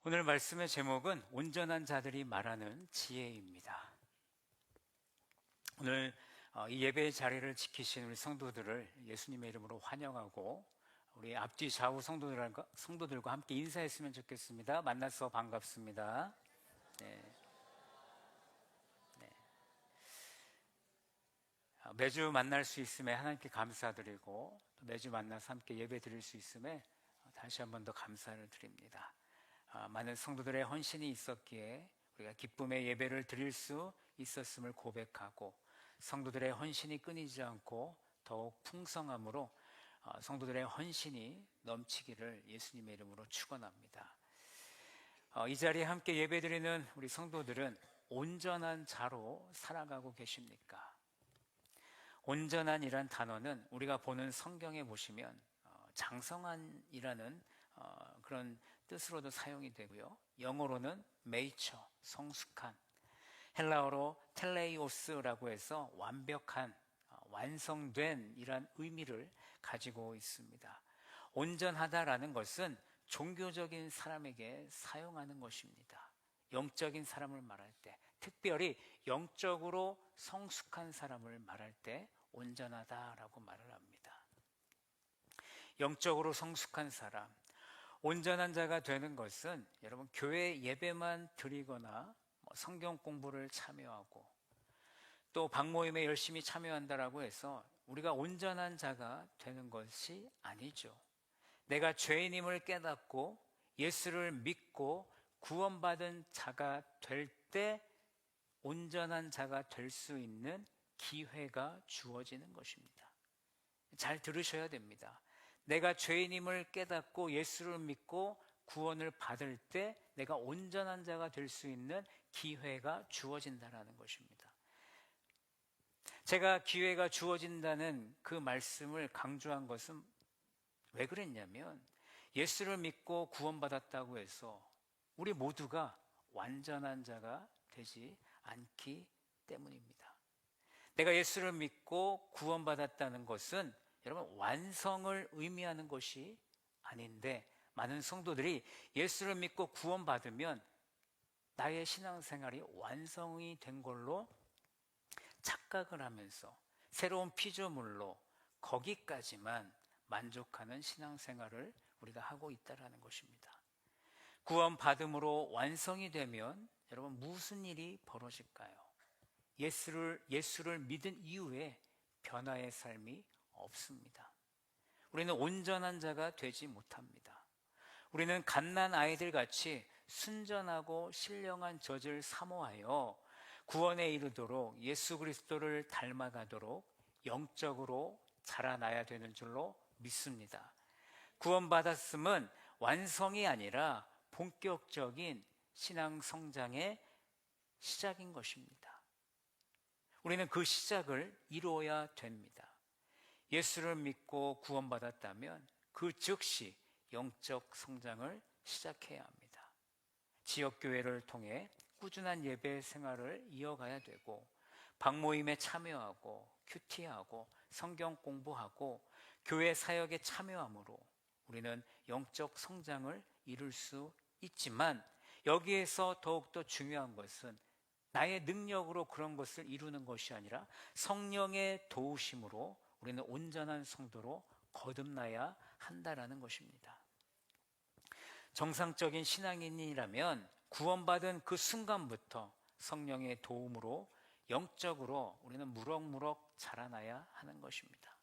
오늘 말씀의 제목은 온전한 자들이 말하는 지혜입니다. 오늘 이 예배의 자리를 지키신 우리 성도들을 예수님의 이름으로 환영하고 우리 앞뒤 좌우 성도들과 함께 인사했으면 좋겠습니다. 만나서 반갑습니다. 네. 매주 만날 수 있음에 하나님께 감사드리고 또 매주 만나서 함께 예배 드릴 수 있음에 다시 한 번 더 감사를 드립니다. 많은 성도들의 헌신이 있었기에 우리가 기쁨의 예배를 드릴 수 있었음을 고백하고 성도들의 헌신이 끊이지 않고 더욱 풍성함으로 성도들의 헌신이 넘치기를 예수님의 이름으로 축원합니다. 이 자리에 함께 예배드리는 우리 성도들은 온전한 자로 살아가고 계십니까? 온전한이란 단어는 우리가 보는 성경에 보시면 장성한이라는 그런 뜻으로도 사용이 되고요. 영어로는 메이처, 성숙한, 헬라어로 텔레이오스라고 해서 완벽한, 완성된 이란 의미를 가지고 있습니다. 온전하다라는 것은 종교적인 사람에게 사용하는 것입니다. 영적인 사람을 말할 때, 특별히 영적으로 성숙한 사람을 말할 때 온전하다라고 말을 합니다. 영적으로 성숙한 사람, 온전한 자가 되는 것은 여러분 교회 예배만 드리거나 성경 공부를 참여하고 또 방모임에 열심히 참여한다라고 해서 우리가 온전한 자가 되는 것이 아니죠. 내가 죄인임을 깨닫고 예수를 믿고 구원받은 자가 될 때 온전한 자가 될 수 있는 기회가 주어지는 것입니다. 잘 들으셔야 됩니다. 내가 죄인임을 깨닫고 예수를 믿고 구원을 받을 때 내가 온전한 자가 될 수 있는 기회가 주어진다는 것입니다. 제가 기회가 주어진다는 그 말씀을 강조한 것은 왜 그랬냐면 예수를 믿고 구원받았다고 해서 우리 모두가 완전한 자가 되지 않기 때문입니다. 내가 예수를 믿고 구원받았다는 것은 여러분 완성을 의미하는 것이 아닌데 많은 성도들이 예수를 믿고 구원받으면 나의 신앙생활이 완성이 된 걸로 착각을 하면서 새로운 피조물로 거기까지만 만족하는 신앙생활을 우리가 하고 있다는 것입니다. 구원받음으로 완성이 되면 여러분 무슨 일이 벌어질까요? 예수를 믿은 이후에 변화의 삶이 없습니다. 우리는 온전한 자가 되지 못합니다. 우리는 갓난 아이들 같이 순전하고 신령한 젖을 사모하여 구원에 이르도록 예수 그리스도를 닮아가도록 영적으로 자라나야 되는 줄로 믿습니다. 구원받았음은 완성이 아니라 본격적인 신앙 성장의 시작인 것입니다. 우리는 그 시작을 이루어야 됩니다. 예수를 믿고 구원받았다면 그 즉시 영적 성장을 시작해야 합니다. 지역교회를 통해 꾸준한 예배 생활을 이어가야 되고 방모임에 참여하고 큐티하고 성경 공부하고 교회 사역에 참여함으로 우리는 영적 성장을 이룰 수 있지만 여기에서 더욱더 중요한 것은 나의 능력으로 그런 것을 이루는 것이 아니라 성령의 도우심으로 우리는 온전한 성도로 거듭나야 한다라는 것입니다. 정상적인 신앙인이라면 구원받은 그 순간부터 성령의 도움으로 영적으로 우리는 무럭무럭 자라나야 하는 것입니다.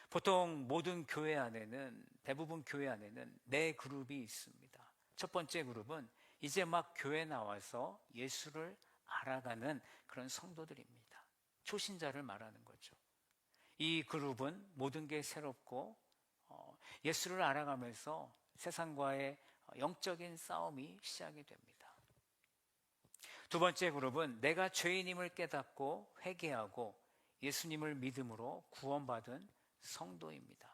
보통 모든 교회 안에는, 대부분 교회 안에는 네 그룹이 있습니다. 첫 번째 그룹은 이제 막 교회 나와서 예수를 알아가는 그런 성도들입니다. 초신자를 말하는 거죠. 이 그룹은 모든 게 새롭고 예수를 알아가면서 세상과의 영적인 싸움이 시작이 됩니다. 두 번째 그룹은 내가 죄인임을 깨닫고 회개하고 예수님을 믿음으로 구원받은 성도입니다.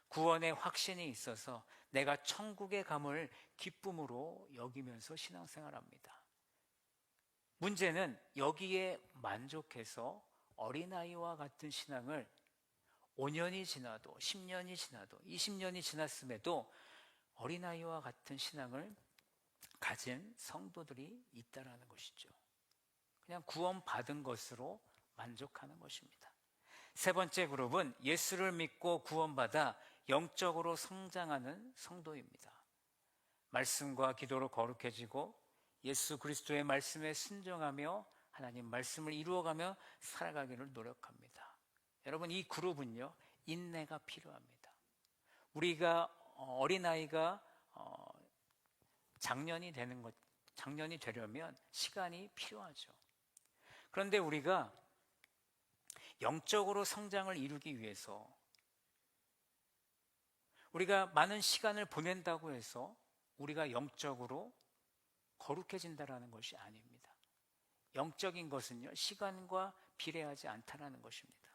구원의 확신이 있어서 내가 천국에 감을 기쁨으로 여기면서 신앙생활합니다. 문제는 여기에 만족해서 어린아이와 같은 신앙을 5년이 지나도 10년이 지나도 20년이 지났음에도 어린아이와 같은 신앙을 가진 성도들이 있다라는 것이죠. 그냥 구원받은 것으로 만족하는 것입니다. 세 번째 그룹은 예수를 믿고 구원받아 영적으로 성장하는 성도입니다. 말씀과 기도로 거룩해지고 예수 그리스도의 말씀에 순종하며 하나님 말씀을 이루어가며 살아가기를 노력합니다. 여러분, 이 그룹은요, 인내가 필요합니다. 우리가 어린아이가 장년이 되려면 시간이 필요하죠. 그런데 우리가 영적으로 성장을 이루기 위해서 우리가 많은 시간을 보낸다고 해서 우리가 영적으로 거룩해진다라는 것이 아닙니다. 영적인 것은요, 시간과 비례하지 않다라는 것입니다.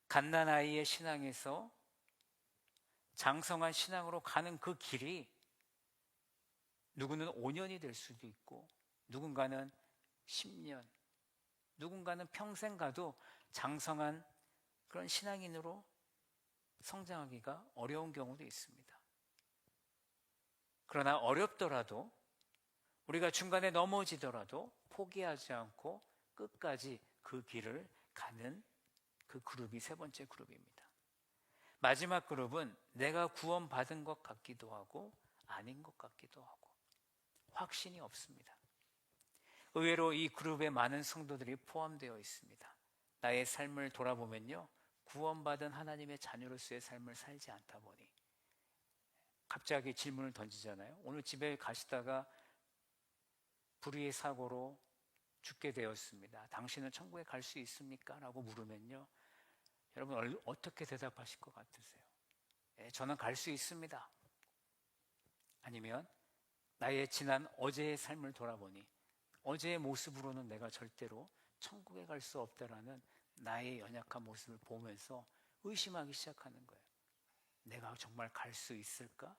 갓난아이의 신앙에서 장성한 신앙으로 가는 그 길이 누구는 5년이 될 수도 있고 누군가는 10년, 누군가는 평생 가도 장성한 그런 신앙인으로 성장하기가 어려운 경우도 있습니다. 그러나 어렵더라도 우리가 중간에 넘어지더라도 포기하지 않고 끝까지 그 길을 가는 그 그룹이 세 번째 그룹입니다. 마지막 그룹은 내가 구원받은 것 같기도 하고 아닌 것 같기도 하고 확신이 없습니다. 의외로 이 그룹에 많은 성도들이 포함되어 있습니다. 나의 삶을 돌아보면요, 구원받은 하나님의 자녀로서의 삶을 살지 않다 보니 갑자기 질문을 던지잖아요. 오늘 집에 가시다가 불의의 사고로 죽게 되었습니다. 당신은 천국에 갈 수 있습니까? 라고 물으면요, 여러분 어떻게 대답하실 것 같으세요? 저는 갈 수 있습니다. 아니면 나의 지난 어제의 삶을 돌아보니 어제의 모습으로는 내가 절대로 천국에 갈 수 없다라는 나의 연약한 모습을 보면서 의심하기 시작하는 거예요. 내가 정말 갈 수 있을까?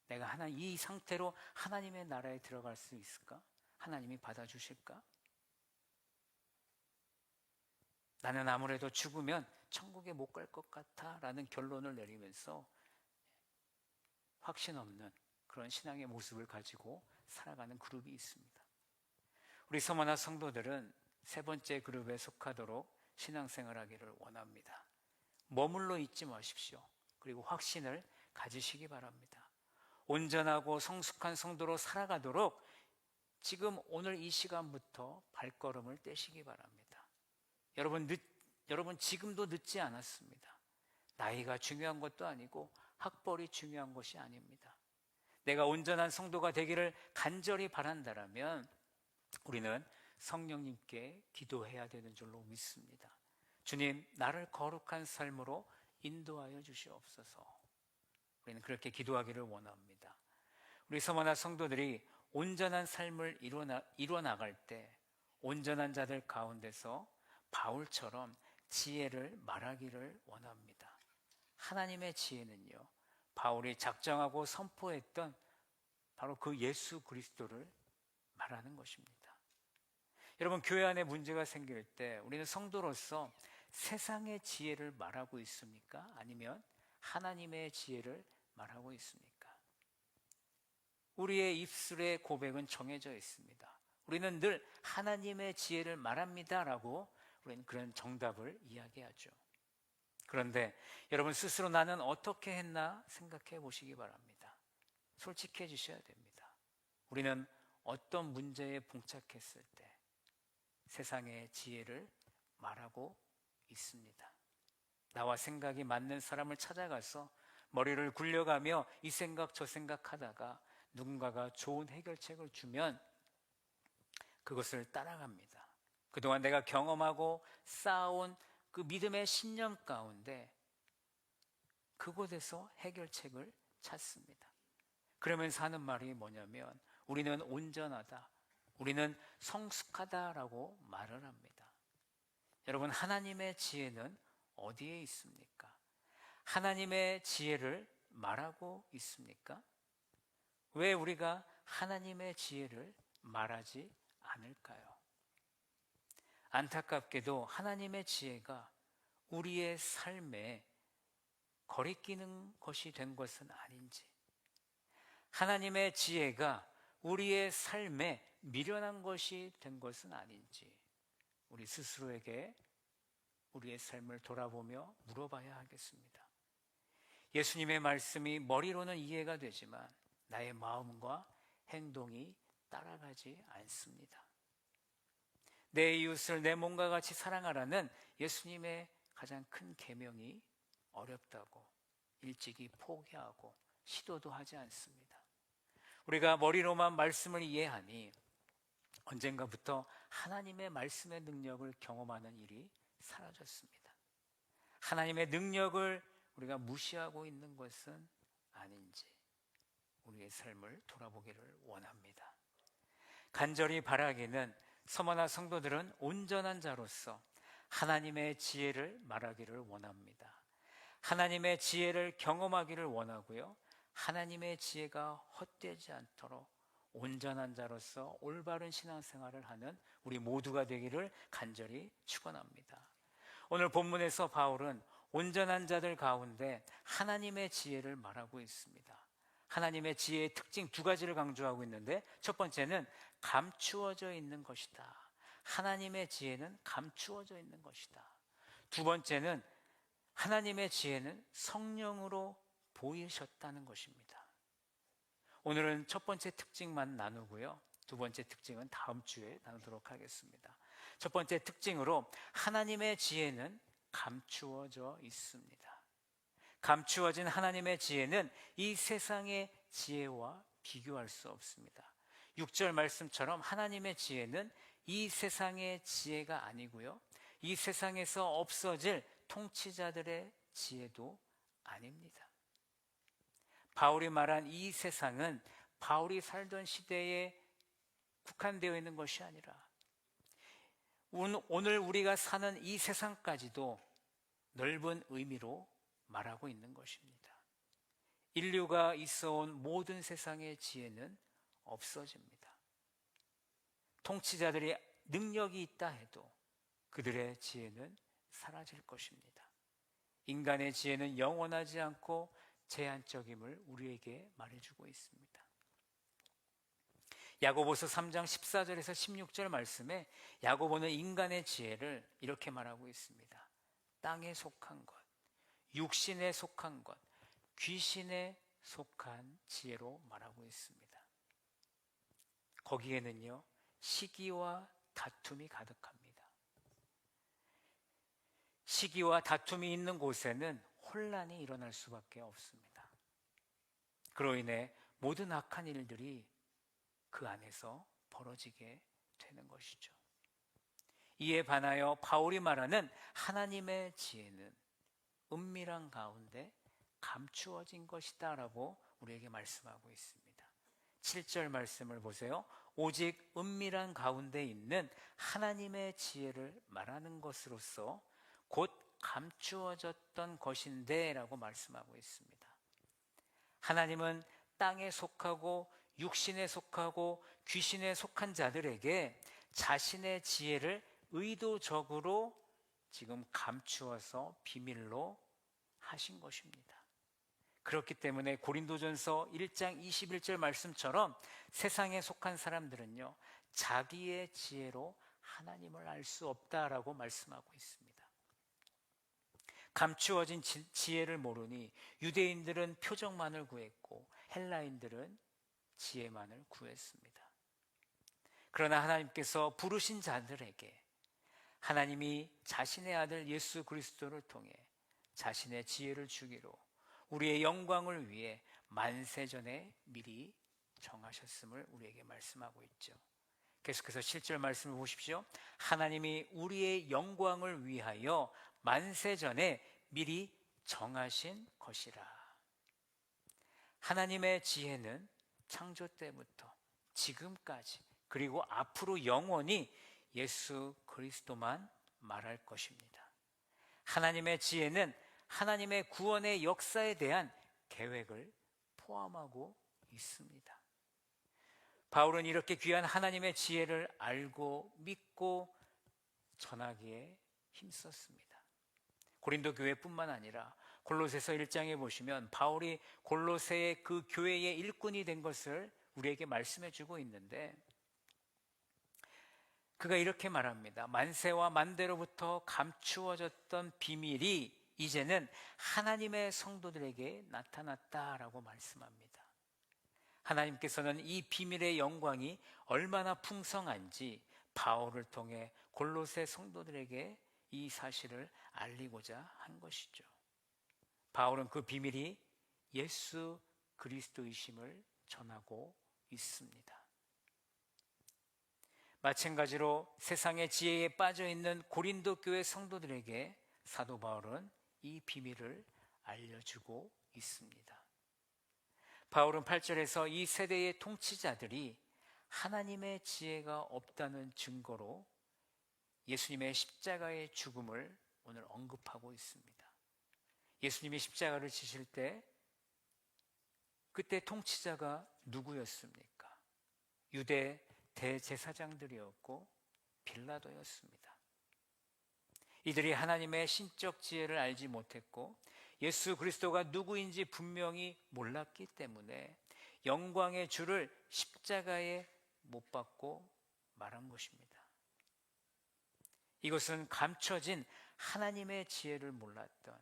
내가 이 상태로 하나님의 나라에 들어갈 수 있을까? 하나님이 받아주실까? 나는 아무래도 죽으면 천국에 못 갈 것 같아 라는 결론을 내리면서 확신 없는 그런 신앙의 모습을 가지고 살아가는 그룹이 있습니다. 우리 서머나 성도들은 세 번째 그룹에 속하도록 신앙생활하기를 원합니다. 머물러 있지 마십시오. 그리고 확신을 가지시기 바랍니다. 온전하고 성숙한 성도로 살아가도록 지금 오늘 이 시간부터 발걸음을 떼시기 바랍니다. 여러분 지금도 늦지 않았습니다. 나이가 중요한 것도 아니고 학벌이 중요한 것이 아닙니다. 내가 온전한 성도가 되기를 간절히 바란다라면 우리는 성령님께 기도해야 되는 줄로 믿습니다. 주님, 나를 거룩한 삶으로 인도하여 주시옵소서. 우리는 그렇게 기도하기를 원합니다. 우리 서머나 성도들이 온전한 삶을 이뤄나갈 때 온전한 자들 가운데서 바울처럼 지혜를 말하기를 원합니다. 하나님의 지혜는요, 바울이 작정하고 선포했던 바로 그 예수 그리스도를 말하는 것입니다. 여러분, 교회 안에 문제가 생길 때 우리는 성도로서 세상의 지혜를 말하고 있습니까? 아니면 하나님의 지혜를 말하고 있습니까? 우리의 입술의 고백은 정해져 있습니다. 우리는 늘 하나님의 지혜를 말합니다라고 우리는 그런 정답을 이야기하죠. 그런데 여러분 스스로 나는 어떻게 했나 생각해 보시기 바랍니다. 솔직해지셔야 됩니다. 우리는 어떤 문제에 봉착했을 때 세상의 지혜를 말하고 있습니다. 나와 생각이 맞는 사람을 찾아가서 머리를 굴려가며 이 생각 저 생각하다가 누군가가 좋은 해결책을 주면 그것을 따라갑니다. 그동안 내가 경험하고 쌓아온 그 믿음의 신념 가운데 그곳에서 해결책을 찾습니다. 그러면서 하는 말이 뭐냐면 우리는 온전하다, 우리는 성숙하다라고 말을 합니다. 여러분, 하나님의 지혜는 어디에 있습니까? 하나님의 지혜를 말하고 있습니까? 왜 우리가 하나님의 지혜를 말하지 않을까요? 안타깝게도 하나님의 지혜가 우리의 삶에 거리끼는 것이 된 것은 아닌지, 하나님의 지혜가 우리의 삶에 미련한 것이 된 것은 아닌지 우리 스스로에게 우리의 삶을 돌아보며 물어봐야 하겠습니다. 예수님의 말씀이 머리로는 이해가 되지만 나의 마음과 행동이 따라가지 않습니다. 내 이웃을 내 몸과 같이 사랑하라는 예수님의 가장 큰 계명이 어렵다고 일찍이 포기하고 시도도 하지 않습니다. 우리가 머리로만 말씀을 이해하니 언젠가부터 하나님의 말씀의 능력을 경험하는 일이 사라졌습니다. 하나님의 능력을 우리가 무시하고 있는 것은 아닌지 우리의 삶을 돌아보기를 원합니다. 간절히 바라기는 서머나 성도들은 온전한 자로서 하나님의 지혜를 말하기를 원합니다. 하나님의 지혜를 경험하기를 원하고요. 하나님의 지혜가 헛되지 않도록 온전한 자로서 올바른 신앙생활을 하는 우리 모두가 되기를 간절히 축원합니다. 오늘 본문에서 바울은 온전한 자들 가운데 하나님의 지혜를 말하고 있습니다. 하나님의 지혜의 특징 두 가지를 강조하고 있는데 첫 번째는 감추어져 있는 것이다. 하나님의 지혜는 감추어져 있는 것이다. 두 번째는 하나님의 지혜는 성령으로 보이셨다는 것입니다. 오늘은 첫 번째 특징만 나누고요. 두 번째 특징은 다음 주에 나누도록 하겠습니다. 첫 번째 특징으로 하나님의 지혜는 감추어져 있습니다. 감추어진 하나님의 지혜는 이 세상의 지혜와 비교할 수 없습니다. 6절 말씀처럼 하나님의 지혜는 이 세상의 지혜가 아니고요. 이 세상에서 없어질 통치자들의 지혜도 아닙니다. 바울이 말한 이 세상은 바울이 살던 시대에 국한되어 있는 것이 아니라 오늘 우리가 사는 이 세상까지도 넓은 의미로 말하고 있는 것입니다. 인류가 있어온 모든 세상의 지혜는 없어집니다. 통치자들이 능력이 있다 해도 그들의 지혜는 사라질 것입니다. 인간의 지혜는 영원하지 않고 제한적임을 우리에게 말해주고 있습니다. 야고보서 3장 14절에서 16절 말씀에 야고보는 인간의 지혜를 이렇게 말하고 있습니다. 땅에 속한 것, 육신에 속한 것, 귀신에 속한 지혜로 말하고 있습니다. 거기에는요, 시기와 다툼이 가득합니다. 시기와 다툼이 있는 곳에는 혼란이 일어날 수밖에 없습니다. 그로 인해 모든 악한 일들이 그 안에서 벌어지게 되는 것이죠. 이에 반하여 바울이 말하는 하나님의 지혜는 은밀한 가운데 감추어진 것이다 라고 우리에게 말씀하고 있습니다. 7절 말씀을 보세요. 오직 은밀한 가운데 있는 하나님의 지혜를 말하는 것으로서 곧 감추어졌던 것인데 라고 말씀하고 있습니다. 하나님은 땅에 속하고 육신에 속하고 귀신에 속한 자들에게 자신의 지혜를 의도적으로 지금 감추어서 비밀로 하신 것입니다. 그렇기 때문에 고린도전서 1장 21절 말씀처럼 세상에 속한 사람들은요, 자기의 지혜로 하나님을 알 수 없다라고 말씀하고 있습니다. 감추어진 지혜를 모르니 유대인들은 표적만을 구했고 헬라인들은 지혜만을 구했습니다. 그러나 하나님께서 부르신 자들에게 하나님이 자신의 아들 예수 그리스도를 통해 자신의 지혜를 주기로 우리의 영광을 위해 만세전에 미리 정하셨음을 우리에게 말씀하고 있죠. 계속해서 7절 말씀을 보십시오. 하나님이 우리의 영광을 위하여 만세전에 미리 정하신 것이라. 하나님의 지혜는 창조 때부터 지금까지 그리고 앞으로 영원히 예수 그리스도만 말할 것입니다. 하나님의 지혜는 하나님의 구원의 역사에 대한 계획을 포함하고 있습니다. 바울은 이렇게 귀한 하나님의 지혜를 알고 믿고 전하기에 힘썼습니다. 고린도 교회뿐만 아니라 골로새서 1장에 보시면 바울이 골로새의 그 교회의 일꾼이 된 것을 우리에게 말씀해 주고 있는데, 그가 이렇게 말합니다. 만세와 만대로부터 감추어졌던 비밀이 이제는 하나님의 성도들에게 나타났다라고 말씀합니다. 하나님께서는 이 비밀의 영광이 얼마나 풍성한지 바울을 통해 골로새 성도들에게 이 사실을 알리고자 한 것이죠. 바울은 그 비밀이 예수 그리스도이심을 전하고 있습니다. 마찬가지로 세상의 지혜에 빠져 있는 고린도 교회 성도들에게 사도 바울은 이 비밀을 알려주고 있습니다. 바울은 8절에서 이 세대의 통치자들이 하나님의 지혜가 없다는 증거로 예수님의 십자가의 죽음을 오늘 언급하고 있습니다. 예수님이 십자가를 지실 때 그때 통치자가 누구였습니까? 유대 대제사장들이었고 빌라도였습니다. 이들이 하나님의 신적 지혜를 알지 못했고 예수 그리스도가 누구인지 분명히 몰랐기 때문에 영광의 주를 십자가에 못 박고 말한 것입니다. 이것은 감춰진 하나님의 지혜를 몰랐던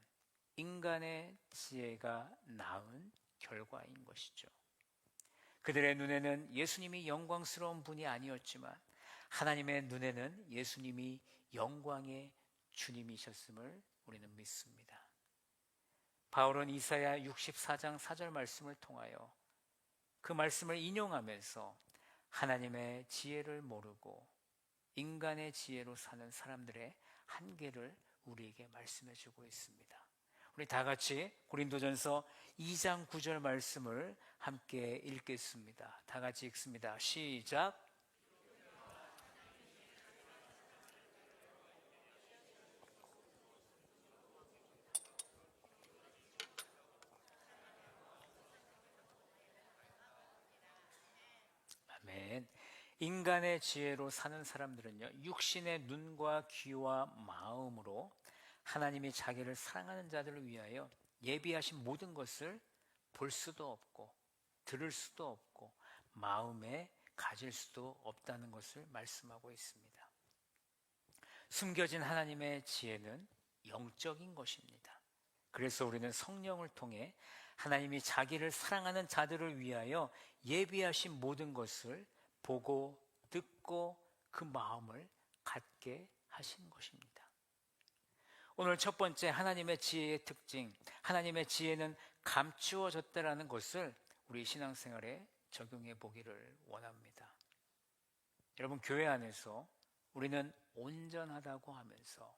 인간의 지혜가 낳은 결과인 것이죠. 그들의 눈에는 예수님이 영광스러운 분이 아니었지만 하나님의 눈에는 예수님이 영광의 주님이셨음을 우리는 믿습니다. 바울은 이사야 64장 4절 말씀을 통하여 그 말씀을 인용하면서 하나님의 지혜를 모르고 인간의 지혜로 사는 사람들의 한계를 우리에게 말씀해 주고 있습니다. 우리 다 같이 고린도전서 2장 9절 말씀을 함께 읽겠습니다. 다 같이 읽습니다. 시작. 아멘. 인간의 지혜로 사는 사람들은요, 육신의 눈과 귀와 마음으로 하나님이 자기를 사랑하는 자들을 위하여 예비하신 모든 것을 볼 수도 없고 들을 수도 없고 마음에 가질 수도 없다는 것을 말씀하고 있습니다. 숨겨진 하나님의 지혜는 영적인 것입니다. 그래서 우리는 성령을 통해 하나님이 자기를 사랑하는 자들을 위하여 예비하신 모든 것을 보고 듣고 그 마음을 갖게 하신 것입니다. 오늘 첫 번째 하나님의 지혜의 특징, 하나님의 지혜는 감추어졌다라는 것을 우리 신앙생활에 적용해 보기를 원합니다. 여러분, 교회 안에서 우리는 온전하다고 하면서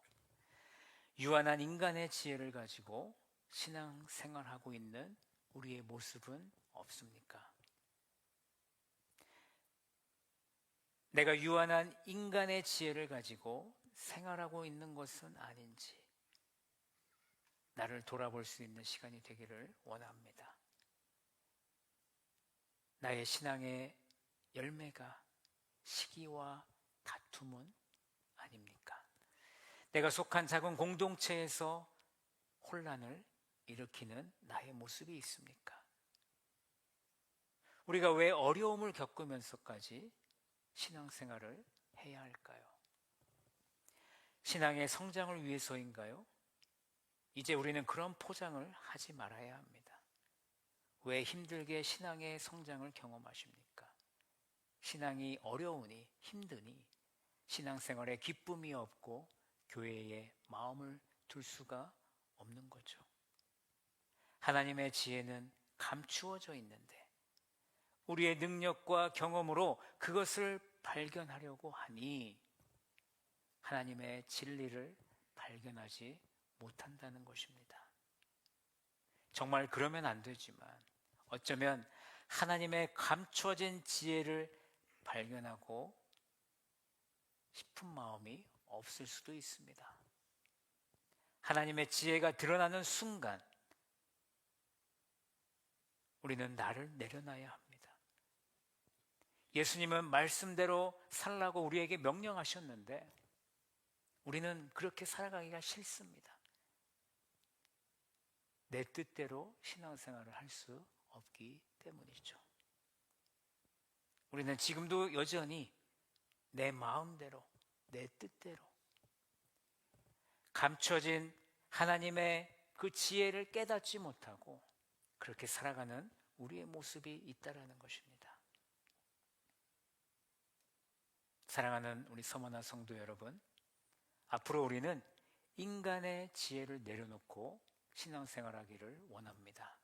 유한한 인간의 지혜를 가지고 신앙생활하고 있는 우리의 모습은 없습니까? 내가 유한한 인간의 지혜를 가지고 생활하고 있는 것은 아닌지 나를 돌아볼 수 있는 시간이 되기를 원합니다. 나의 신앙의 열매가 시기와 다툼은 아닙니까? 내가 속한 작은 공동체에서 혼란을 일으키는 나의 모습이 있습니까? 우리가 왜 어려움을 겪으면서까지 신앙생활을 해야 할까요? 신앙의 성장을 위해서인가요? 이제 우리는 그런 포장을 하지 말아야 합니다. 왜 힘들게 신앙의 성장을 경험하십니까? 신앙이 어려우니 힘드니 신앙생활에 기쁨이 없고 교회에 마음을 둘 수가 없는 거죠. 하나님의 지혜는 감추어져 있는데 우리의 능력과 경험으로 그것을 발견하려고 하니 하나님의 진리를 발견하지 못한다는 것입니다. 정말 그러면 안 되지만 어쩌면 하나님의 감추어진 지혜를 발견하고 싶은 마음이 없을 수도 있습니다. 하나님의 지혜가 드러나는 순간 우리는 나를 내려놔야 합니다. 예수님은 말씀대로 살라고 우리에게 명령하셨는데 우리는 그렇게 살아가기가 싫습니다. 내 뜻대로 신앙생활을 할 수 없기 때문이죠. 우리는 지금도 여전히 내 마음대로, 내 뜻대로 감춰진 하나님의 그 지혜를 깨닫지 못하고 그렇게 살아가는 우리의 모습이 있다라는 것입니다. 사랑하는 우리 서머나 성도 여러분, 앞으로 우리는 인간의 지혜를 내려놓고 신앙생활하기를 원합니다.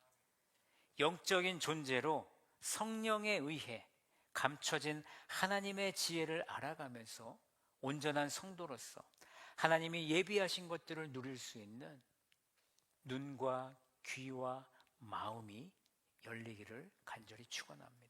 영적인 존재로 성령에 의해 감춰진 하나님의 지혜를 알아가면서 온전한 성도로서 하나님이 예비하신 것들을 누릴 수 있는 눈과 귀와 마음이 열리기를 간절히 축원합니다.